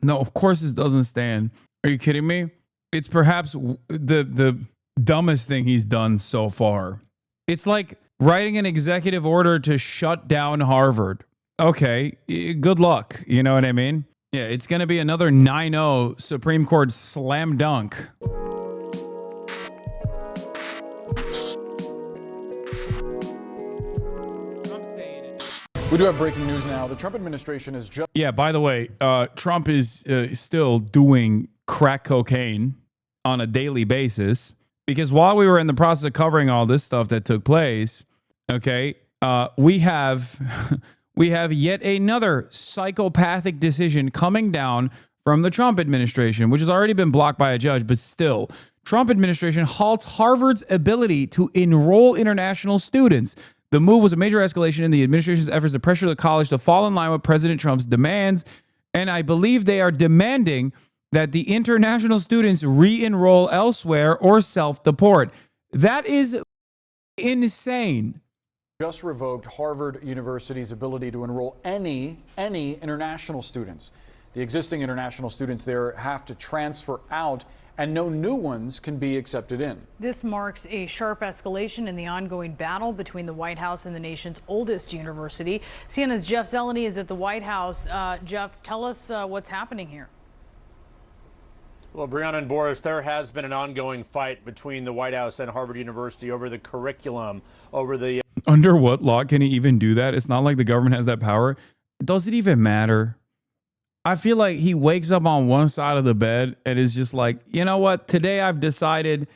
No, of course this doesn't stand. Are you kidding me? It's perhaps the dumbest thing he's done so far. It's like writing an executive order to shut down Harvard. Okay, good luck. You know what I mean? Yeah, it's going to be another 9-0 Supreme Court slam dunk. We do have breaking news now. The Trump administration is just... Yeah, by the way, Trump is still doing crack cocaine on a daily basis, because while we were in the process of covering all this stuff that took place, okay, we have yet another psychopathic decision coming down from the Trump administration, which has already been blocked by a judge, but still, Trump administration halts Harvard's ability to enroll international students. The move was a major escalation in the administration's efforts to pressure the college to fall in line with President Trump's demands. And I believe they are demanding that the international students re-enroll elsewhere or self-deport. That is insane. Just revoked Harvard University's ability to enroll any international students. The existing international students there have to transfer out, and no new ones can be accepted in. This marks a sharp escalation in the ongoing battle between the White House and the nation's oldest university. CNN's Jeff Zeleny is at the White House. Jeff, tell us what's happening here. Well, Brianna and Boris, there has been an ongoing fight between the White House and Harvard University over the curriculum, over the... Under what law can he even do that? It's not like the government has that power. Does it even matter? I feel like he wakes up on one side of the bed and is just like, you know what? Today I've decided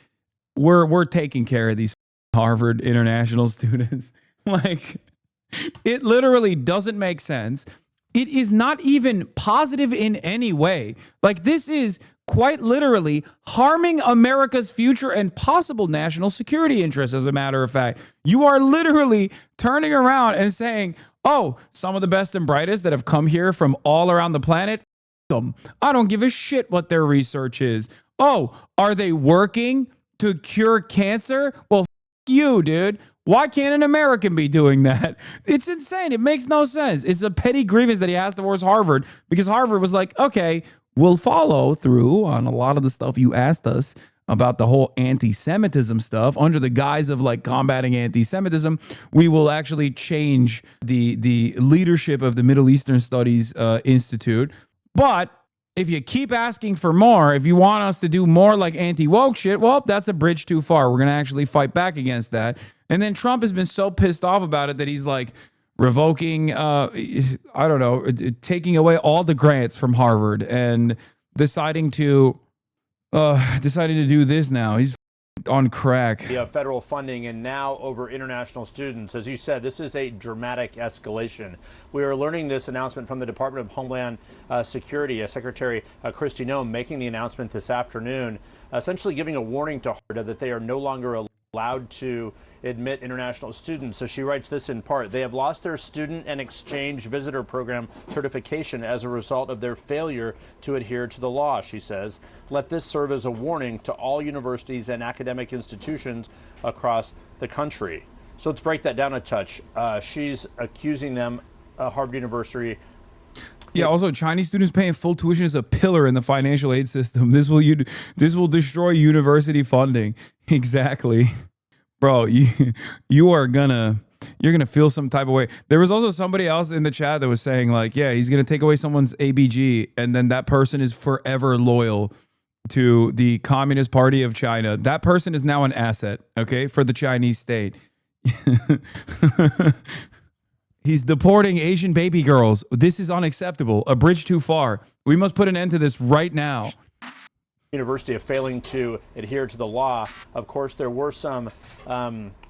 we're taking care of these Harvard international students. Like, it literally doesn't make sense. It is not even positive in any way. Like, this is quite literally harming America's future and possible national security interests, as a matter of fact. You are literally turning around and saying, oh, some of the best and brightest that have come here from all around the planet, I don't give a shit what their research is. Oh, are they working to cure cancer? Well, f you, dude. Why can't an American be doing that? It's insane. It makes no sense. It's a petty grievance that he has towards Harvard, because Harvard was like, okay, we'll follow through on a lot of the stuff you asked us about the whole anti-Semitism stuff. Under the guise of like combating anti-Semitism, we will actually change the leadership of the Middle Eastern Studies Institute. But if you keep asking for more, if you want us to do more like anti-woke shit, well, that's a bridge too far. We're going to actually fight back against that. And then Trump has been so pissed off about it that he's like revoking, I don't know, taking away all the grants from Harvard and deciding to do this now. He's on crack. Federal funding, and now over international students. As you said, this is a dramatic escalation. We are learning this announcement from the Department of Homeland Security. Secretary Kristi Noem making the announcement this afternoon, essentially giving a warning to Harvard that they are no longer allowed to admit international students. So she writes this in part: they have lost their student and exchange visitor program certification as a result of their failure to adhere to the law, she says. Let this serve as a warning to all universities and academic institutions across the country. So let's break that down a touch. She's accusing them, Harvard University. Yeah, also Chinese students paying full tuition is a pillar in the financial aid system. This will destroy university funding. Exactly. Bro, you're gonna feel some type of way. There was also somebody else in the chat that was saying like, yeah, he's gonna take away someone's ABG, and then that person is forever loyal to the Communist Party of China. That person is now an asset, okay, for the Chinese state. He's deporting Asian baby girls. This is unacceptable. A bridge too far. We must put an end to this right now. University of failing to adhere to the law. Of course, there were some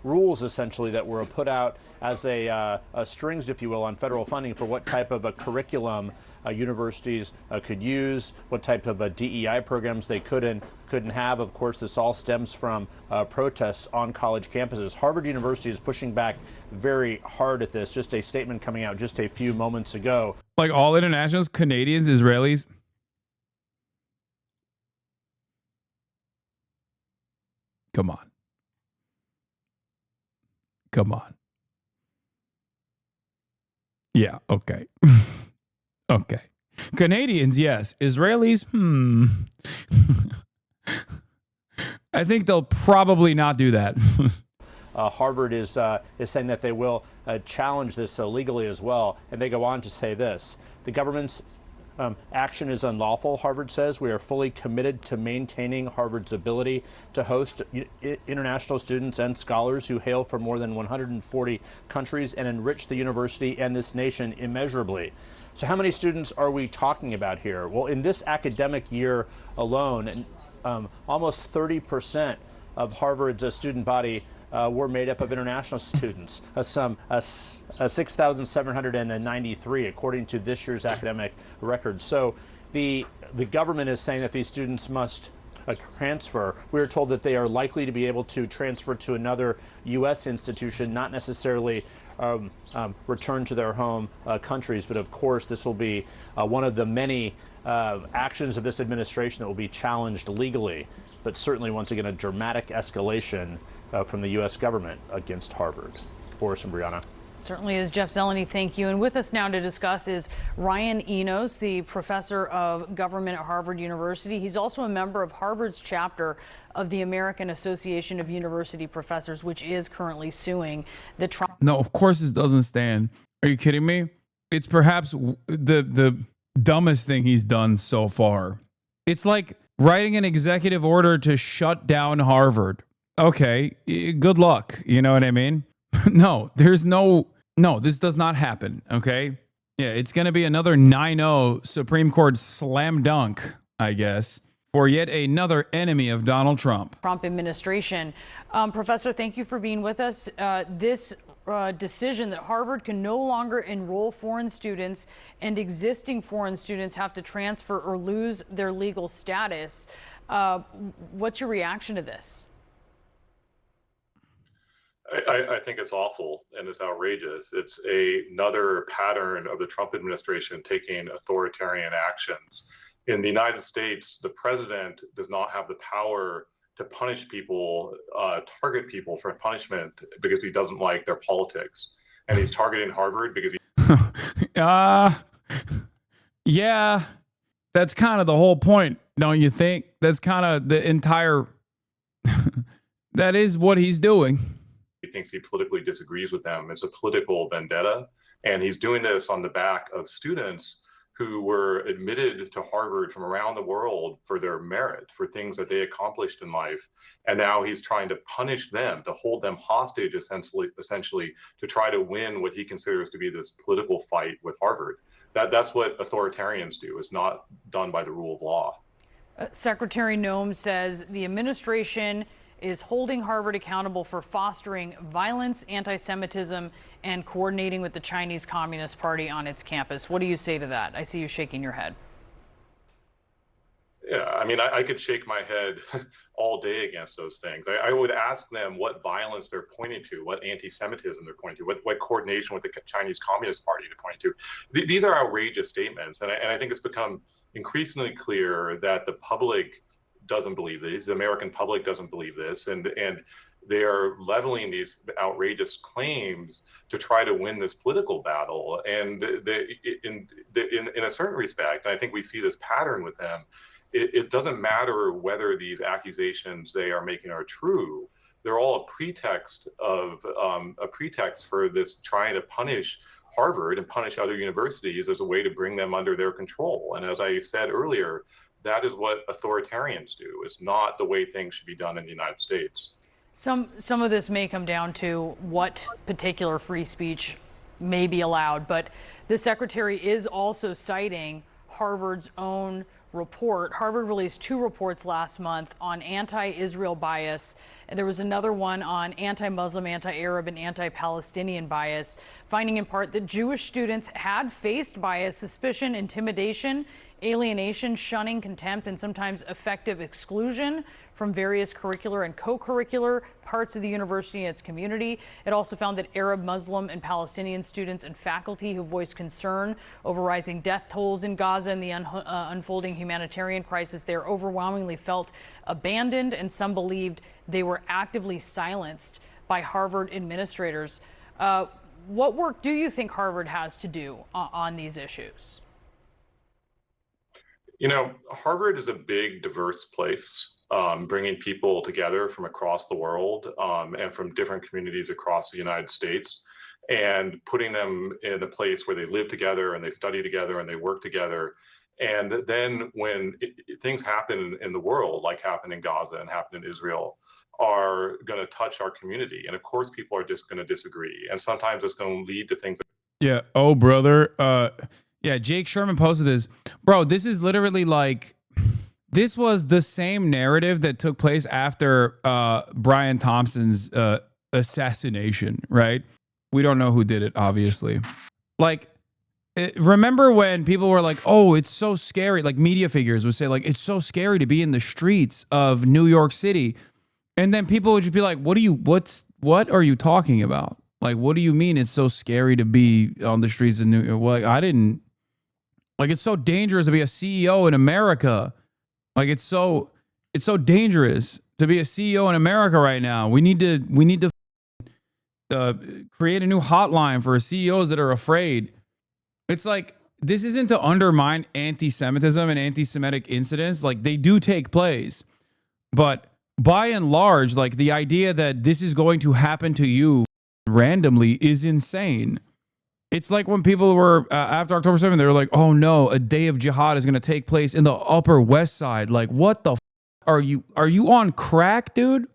rules essentially that were put out as a strings, if you will, on federal funding for what type of a curriculum universities could use, what type of DEI programs they couldn't have. Of course, this all stems from protests on college campuses. Harvard University is pushing back very hard at this. Just a statement coming out just a few moments ago. Like all internationals, Canadians, Israelis. Come on. Come on. Yeah, okay. Okay. Canadians, yes. Israelis, I think they'll probably not do that. Harvard is saying that they will challenge this legally as well. And they go on to say this: the government's action is unlawful, Harvard says. We are fully committed to maintaining Harvard's ability to host international students and scholars who hail from more than 140 countries and enrich the university and this nation immeasurably. So how many students are we talking about here? Well, in this academic year alone, almost 30% of Harvard's student body were made up of international students, some 6,793, according to this year's academic record. So the government is saying that these students must transfer. We are told that they are likely to be able to transfer to another U.S. institution, not necessarily return to their home countries. But of course, this will be one of the many actions of this administration that will be challenged legally. But certainly, once again, a dramatic escalation from the U.S. government against Harvard. Boris and Brianna. Certainly is, Jeff Zeleny. Thank you. And with us now to discuss is Ryan Enos, the professor of government at Harvard University. He's also a member of Harvard's chapter of the American Association of University Professors, which is currently suing the Trump. No, of course this doesn't stand. Are you kidding me? It's perhaps the dumbest thing he's done so far. It's like writing an executive order to shut down Harvard. Okay, good luck. You know what I mean? No, this does not happen. Okay. Yeah, it's going to be another 9-0 Supreme Court slam dunk, I guess, for yet another enemy of Donald Trump. Trump administration. Professor, thank you for being with us. This decision that Harvard can no longer enroll foreign students and existing foreign students have to transfer or lose their legal status. What's your reaction to this? I think it's awful and it's outrageous. It's another pattern of the Trump administration taking authoritarian actions. In the United States, the president does not have the power to punish people, target people for punishment because he doesn't like their politics. And he's targeting Harvard because he... Yeah, that's kind of the whole point, don't you think? That's kind of the entire... That is what he's doing. He thinks he politically disagrees with them. It's a political vendetta. And he's doing this on the back of students who were admitted to Harvard from around the world for their merit, for things that they accomplished in life. And now he's trying to punish them, to hold them hostage, essentially to try to win what he considers to be this political fight with Harvard. That's what authoritarians do. It's not done by the rule of law. Secretary Noem says the administration is holding Harvard accountable for fostering violence, anti-Semitism, and coordinating with the Chinese Communist Party on its campus. What do you say to that? I see you shaking your head. Yeah, I mean, I could shake my head all day against those things. I would ask them what violence they're pointing to, what anti-Semitism they're pointing to, what coordination with the Chinese Communist Party they're pointing to. These are outrageous statements, and I think it's become increasingly clear that the public doesn't believe these. The American public doesn't believe this, and they are leveling these outrageous claims to try to win this political battle. And in a certain respect, I think we see this pattern with them. It doesn't matter whether these accusations they are making are true. They're all a pretext for this trying to punish Harvard and punish other universities as a way to bring them under their control. And as I said earlier, that is what authoritarians do. It's not the way things should be done in the United States. Some of this may come down to what particular free speech may be allowed, but the secretary is also citing Harvard's own report. Harvard released 2 reports last month on anti-Israel bias, and there was another one on anti-Muslim, anti-Arab, and anti-Palestinian bias, finding in part that Jewish students had faced bias, suspicion, intimidation, alienation, shunning, contempt, and sometimes effective exclusion from various curricular and co-curricular parts of the university and its community. It also found that Arab, Muslim, and Palestinian students and faculty who voiced concern over rising death tolls in Gaza and the unfolding humanitarian crisis there overwhelmingly felt abandoned, and some believed they were actively silenced by Harvard administrators. What work do you think Harvard has to do on these issues? You know, Harvard is a big, diverse place, bringing people together from across the world and from different communities across the United States, and putting them in a place where they live together and they study together and they work together. And then when things happen in the world, like happened in Gaza and happened in Israel, are going to touch our community. And of course, people are just going to disagree. And sometimes it's going to lead to things. Yeah. Oh, brother. Yeah. Jake Sherman posted this. Bro, this is literally like, this was the same narrative that took place after Brian Thompson's assassination, right? We don't know who did it, obviously. Like, remember when people were like, oh, it's so scary. Like media figures would say like, it's so scary to be in the streets of New York City. And then people would just be like, what are you talking about? Like, what do you mean it's so scary to be on the streets of New York? Well, it's so dangerous to be a CEO in America. Like, it's so dangerous to be a CEO in America right now. We need to create a new hotline for CEOs that are afraid. It's like, this isn't to undermine anti-Semitism and anti-Semitic incidents. Like, they do take place. But by and large, like, the idea that this is going to happen to you randomly is insane. It's like when people were, after October 7th, they were like, oh no, a day of jihad is going to take place in the Upper West Side. Like, what the are you on crack, dude?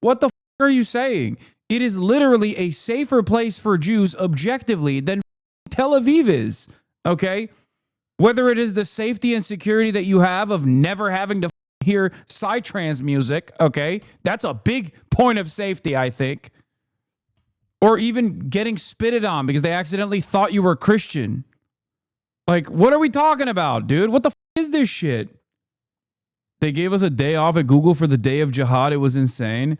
What the are you saying? It is literally a safer place for Jews objectively than Tel Aviv is, okay? Whether it is the safety and security that you have of never having to hear psytrance music, okay? That's a big point of safety, I think. Or even getting spitted on because they accidentally thought you were Christian. Like, what are we talking about, dude? What the is this shit? They gave us a day off at Google for the day of jihad. It was insane.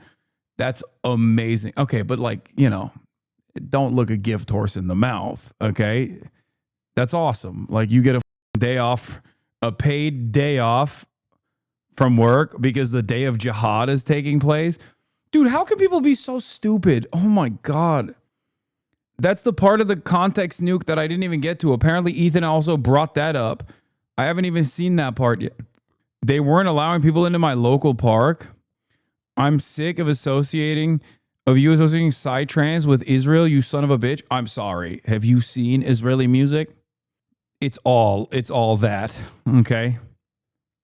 That's amazing. Okay, but like, you know, don't look a gift horse in the mouth, okay? That's awesome. Like, you get a day off, a paid day off from work because the day of jihad is taking place. Dude, how can people be so stupid? Oh my God. That's the part of the context nuke that I didn't even get to. Apparently, Ethan also brought that up. I haven't even seen that part yet. They weren't allowing people into my local park. I'm sick of you associating psytrance with Israel, you son of a bitch. I'm sorry. Have you seen Israeli music? It's all that. Okay.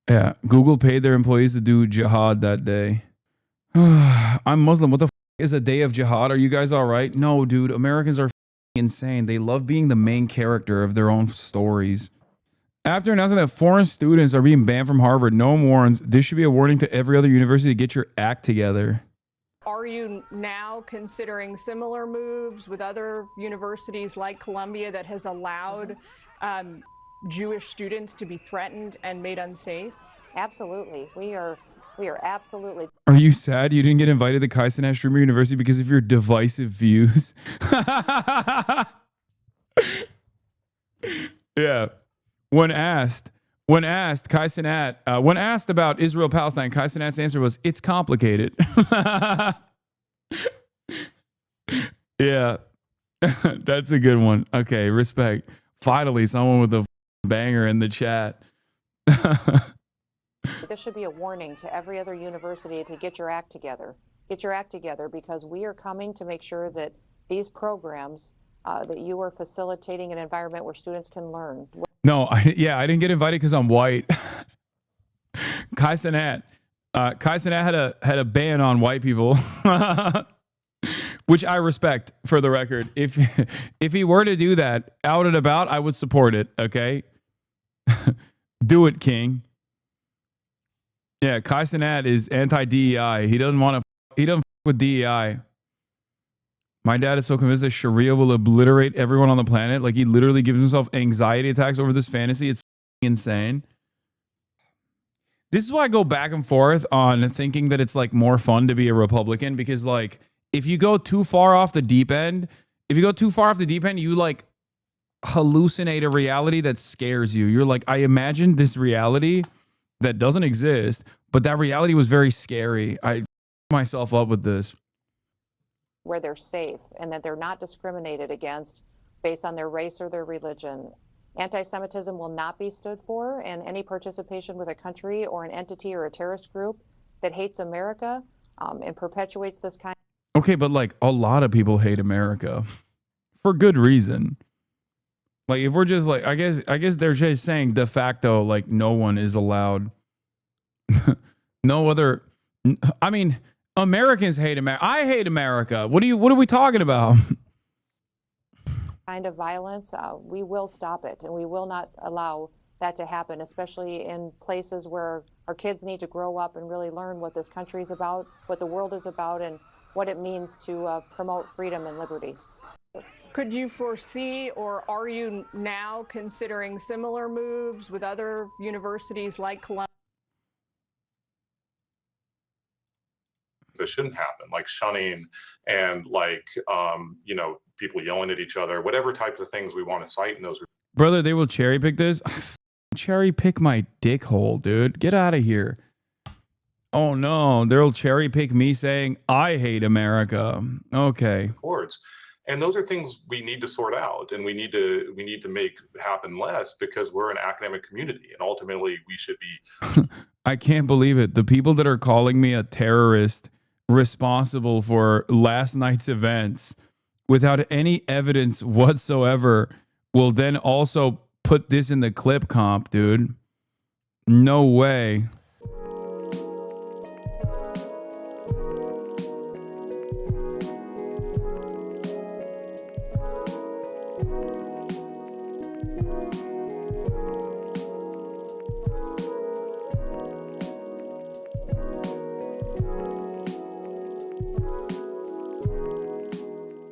Yeah. Google paid their employees to do jihad that day. I'm Muslim. What the is a day of jihad? Are you guys all right? No, dude. Americans are insane. They love being the main character of their own stories. After announcing that foreign students are being banned from Harvard, Noam warns this should be a warning to every other university to get your act together. Are you now considering similar moves with other universities like Columbia that has allowed Jewish students to be threatened and made unsafe? Absolutely. We are absolutely. Are you sad you didn't get invited to Kaizen Streamer University because of your divisive views? Yeah. When asked about Israel-Palestine, Kaizenat's answer was, it's complicated. Yeah. That's a good one. Okay, respect. Finally, someone with a banger in the chat. This should be a warning to every other university to get your act together. Get your act together, because we are coming to make sure that these programs, that you are facilitating an environment where students can learn. No, I didn't get invited because I'm white. Kaizenat had a ban on white people, which I respect, for the record. If he were to do that out and about, I would support it. Okay, do it, King. Yeah, Kaizenat is anti-DEI. He doesn't with DEI. My dad is so convinced that Sharia will obliterate everyone on the planet. Like, he literally gives himself anxiety attacks over this fantasy. It's insane. This is why I go back and forth on thinking that it's like more fun to be a Republican, because like, if you go too far off the deep end, you like hallucinate a reality that scares you. You're like, I imagined this reality that doesn't exist, but that reality was very scary. I myself up with this. Where they're safe and that they're not discriminated against based on their race or their religion. Anti-Semitism will not be stood for, and any participation with a country or an entity or a terrorist group that hates America and perpetuates this kind. Okay, but like a lot of people hate America for good reason. Like if we're just like, I guess they're just saying de facto, like no one is allowed. No other. I mean, Americans hate America. I hate America. What are we talking about? Kind of violence, we will stop it, and we will not allow that to happen, especially in places where our kids need to grow up and really learn what this country is about, what the world is about, and what it means to promote freedom and liberty. Could you foresee, or are you now considering similar moves with other universities like Columbia? That shouldn't happen, like shunning and like people yelling at each other, whatever types of things we want to cite in those. Brother, they will cherry pick this. Cherry pick my dick hole, dude. Get out of here. Oh no, they'll cherry pick me saying I hate America. Okay. Chords. And those are things we need to sort out, and we need to make happen less, because we're an academic community, and ultimately we should be. I can't believe it. The people that are calling me a terrorist responsible for last night's events without any evidence whatsoever will then also put this in the clip comp, dude. No way.